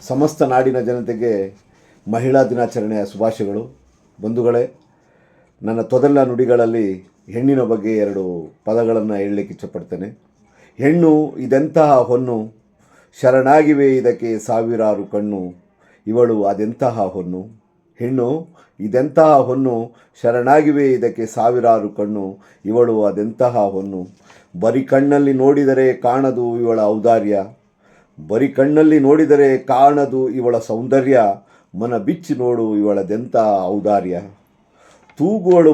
ಸಮಸ್ತ ನಾಡಿನ ಜನತೆಗೆ ಮಹಿಳಾ ದಿನಾಚರಣೆಯ ಶುಭಾಶಯಗಳು. ಬಂಧುಗಳೇ, ನನ್ನ ತೊದಲ ನುಡಿಗಳಲ್ಲಿ ಹೆಣ್ಣಿನ ಬಗ್ಗೆ 2 ಪದಗಳನ್ನು ಹೇಳಲಿಕ್ಕೆ ಇಷ್ಟಪಡ್ತೇನೆ. ಹೆಣ್ಣು ಇದೆಂತಹ ಹೊನ್ನು, ಶರಣಾಗಿವೆ ಇದಕ್ಕೆ ಸಾವಿರಾರು ಕಣ್ಣು, ಇವಳು ಅದೆಂತಹ ಹೊನ್ನು. ಹೆಣ್ಣು ಇದೆಂತಹ ಹೊನ್ನು, ಶರಣಾಗಿವೆ ಇದಕ್ಕೆ ಸಾವಿರಾರು ಕಣ್ಣು, ಇವಳು ಅದೆಂತಹ ಹೊನ್ನು. ಬರಿ ಕಣ್ಣಲ್ಲಿ ನೋಡಿದರೆ ಕಾಣದು ಇವಳ ಔದಾರ್ಯ, ಬರಿ ಕಣ್ಣಲ್ಲಿ ನೋಡಿದರೆ ಕಾಣದು ಇವಳ ಸೌಂದರ್ಯ, ಮನ ಬಿಚ್ಚಿ ನೋಡು ಇವಳದೆಂಥ ಔದಾರ್ಯ. ತೂಗುವಳು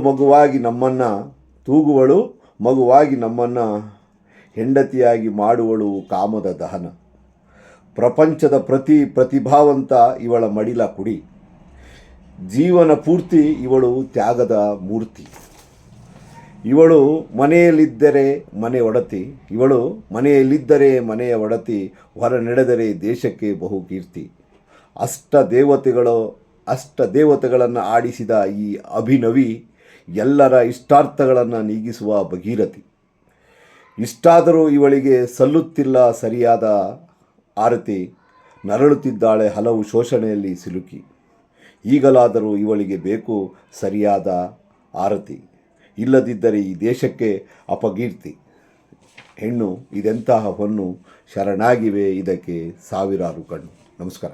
ಮಗುವಾಗಿ ನಮ್ಮನ್ನು ಹೆಂಡತಿಯಾಗಿ ಮಾಡುವಳು ಕಾಮದ ದಹನ. ಪ್ರಪಂಚದ ಪ್ರತಿಭಾವಂತ ಇವಳ ಮಡಿಲ ಕುಡಿ, ಜೀವನ ಪೂರ್ತಿ ಇವಳು ತ್ಯಾಗದ ಮೂರ್ತಿ. ಇವಳು ಮನೆಯಲ್ಲಿದ್ದರೆ ಮನೆಯ ಒಡತಿ, ಹೊರ ನಡೆದರೆ ದೇಶಕ್ಕೆ ಬಹುಕೀರ್ತಿ. ಅಷ್ಟ ದೇವತೆಗಳನ್ನು ಆಡಿಸಿದ ಈ ಅಭಿನವಿ, ಎಲ್ಲರ ಇಷ್ಟಾರ್ಥಗಳನ್ನು ನೀಗಿಸುವ ಭಗೀರಥಿ. ಇಷ್ಟಾದರೂ ಇವಳಿಗೆ ಸಲ್ಲುತ್ತಿಲ್ಲ ಸರಿಯಾದ ಆರತಿ, ನರಳುತ್ತಿದ್ದಾಳೆ ಹಲವು ಶೋಷಣೆಯಲ್ಲಿ ಸಿಲುಕಿ. ಈಗಲಾದರೂ ಇವಳಿಗೆ ಬೇಕು ಸರಿಯಾದ ಆರತಿ, ಇಲ್ಲದಿದ್ದರೆ ಈ ದೇಶಕ್ಕೆ ಅಪಕೀರ್ತಿ. ಹೆಣ್ಣು ಇದೆಂತಹ ಹೊನ್ನು, ಶರಣಾಗಿವೆ ಇದಕ್ಕೆ ಸಾವಿರಾರು ಕಣ್ಣು. ನಮಸ್ಕಾರ.